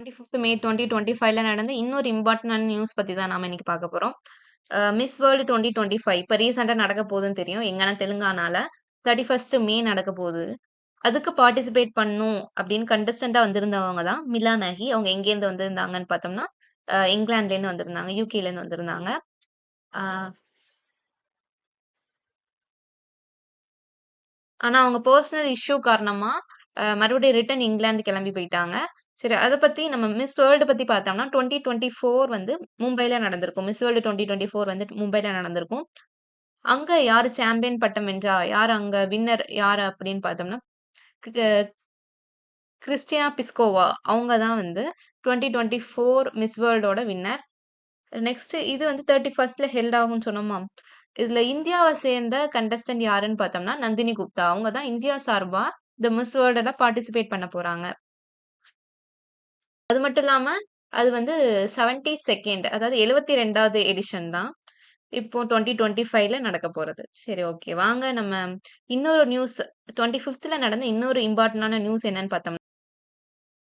25th மே 2025ல நடந்த இன்னொரு இம்பார்ட்டன்டான நியூஸ் பத்தி தான் நாம இன்னைக்கு பார்க்க போறோம். மிஸ் வேர்ல்டு 2025 இப்ப ரீசென்ட்டா நடக்க போதுன்னு தெரியும். எங்கன்னா தெலுங்கானால 31 மே நடக்க போது. அதுக்கு பார்ட்டிசிபேட் பண்ணும் அப்படின்னு கண்டஸ்டன்ட்டா வந்திருந்தவங்க தான் மிலா மேகி. அவங்க எங்கேருந்து வந்திருந்தாங்கன்னு பார்த்தோம்னா, இங்கிலாந்துலேருந்து வந்திருந்தாங்க. யுகேலேருந்து வந்திருந்தாங்க. அ ஆனா அவங்க பெர்சனல் இஷ்யூ காரணமா, மறுபடியும் ரிட்டர்ன் இங்கிலாந்து கிளம்பி போயிட்டாங்க. சரி அத பத்தி நம்ம மிஸ் வேர்ல்டு பத்தி பார்த்தோம்னா, 2024 வந்து மும்பைல நடந்திருக்கும். மிஸ் வேர்ல்டு 2024 வந்து மும்பைல நடந்திருக்கும். அங்க யாரு சாம்பியன் பட்டம் வென்றா? யாரு அங்க வின்னர் யாரு அப்படின்னு பார்த்தோம்னா, க கிறிஸ்டினா பிஸ்கோவா. அவங்க தான் வந்து 2024 மிஸ் வேர்ல்டோட வின்னர். நெக்ஸ்ட் இது வந்து 31ல ஹெல்ட் ஆகும்னு சொன்னோமா? இதுல இந்தியாவ சேர்ந்த கண்டஸ்டன்ட் யாருன்னு பார்த்தோம்னா, நந்தினி குப்தா. அவங்க தான் இந்தியா சார்பா இந்த மிஸ் வேர்ல்டுல பார்ட்டிசிபேட் பண்ண போறாங்க. அது மட்டும் இல்லாம, அது வந்து 72nd அதாவது 72வது எடிஷன் தான். இப்போ 2025ல நடக்க போறது. சரி ஓகே. வாங்க நம்ம இன்னொரு நியூஸ் 25த்ல நடந்த இன்னொரு இம்பார்ட்டன்டான நியூஸ் என்னன்னு பார்த்தோம்னா,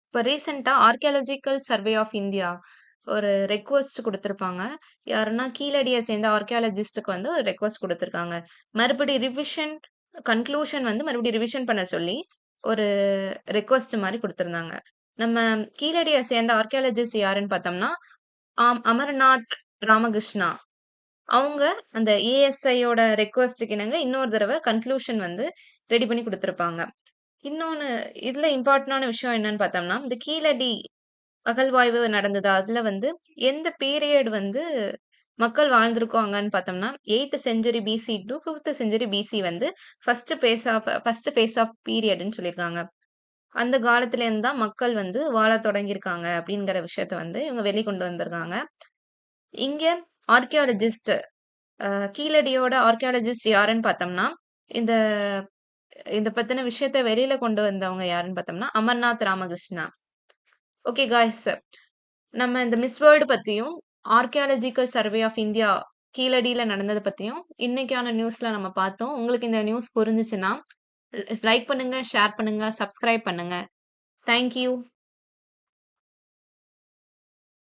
இப்ப ரீசென்ட்டா ஆர்க்கியாலஜிக்கல் சர்வே ஆஃப் இந்தியா ஒரு ரெக்வெஸ்ட் குடுத்திருப்பாங்க. யாருன்னா கீழடிய சேர்ந்த ஆர்க்கியாலஜிஸ்ட்க்கு வந்து ஒரு ரெக்வெஸ்ட் குடுத்திருக்காங்க. மறுபடி ரிவிஷன் கன்க்ளூஷன் வந்து மறுபடியும் ரிவிஷன் பண்ண சொல்லி, ஒரு ரெக்வெஸ்ட் மாரி குடுத்திருந்தாங்க. நம்ம கீழடிய சேர்ந்த ஆர்க்கியாலஜிஸ்ட் யாருன்னு பார்த்தோம்னா, அமர்நாத் ராமகிருஷ்ணா. அவங்க அந்த ஏஎஸ்ஐயோட ரெக்வெஸ்ட்க்கு இணங்க இன்னொரு தடவ கன்க்ளூஷன் வந்து ரெடி பண்ணி குடுத்திருப்பாங்க. இன்னொன்னு இதுல இம்பார்ட்டன்டான விஷயம் என்னன்னு பார்த்தோம்னா, இந்த கீழடி அகழ்வாய்வு நடந்தது. அதுல வந்து எந்த பீரியட் வந்து மக்கள் வாழ்ந்திருக்காங்கன்னு பார்த்தோம்னா, 8த் செஞ்சுரி பிசி டூ 5த் செஞ்சுரி பிசி வந்து ஃபர்ஸ்ட் ஃபேஸ் ஆஃப் பீரியட்ன்னு சொல்லியிருக்காங்க. அந்த காலத்துலேருந்து தான் மக்கள் வந்து வாழத் தொடங்கியிருக்காங்க அப்படிங்கிற விஷயத்த வந்து இவங்க வெளிக்கொண்டு வந்திருக்காங்க. இங்க ஆர்க்கியாலஜிஸ்ட் கீழடியோட ஆர்க்கியாலஜிஸ்ட் யாருன்னு பார்த்தோம்னா, இந்த இத பத்தின விஷயத்த வெளியில கொண்டு வந்தவங்க யாருன்னு பார்த்தோம்னா, அமர்நாத் ராமகிருஷ்ணா. Okay guys. நம்ம இந்த மிஸ் வேர்ல்டு பத்தியும், ஆர்க்கியாலஜிக்கல் சர்வே ஆஃப் இந்தியா கீழடியில நடந்தத பத்தியும், இன்னைக்கான நியூஸ்ல நம்ம பார்த்தோம். உங்களுக்கு இந்த நியூஸ் புரிஞ்சுச்சுன்னா, லைக் பண்ணுங்க, ஷேர் பண்ணுங்க, சப்ஸ்கிரைப் பண்ணுங்க. Thank you.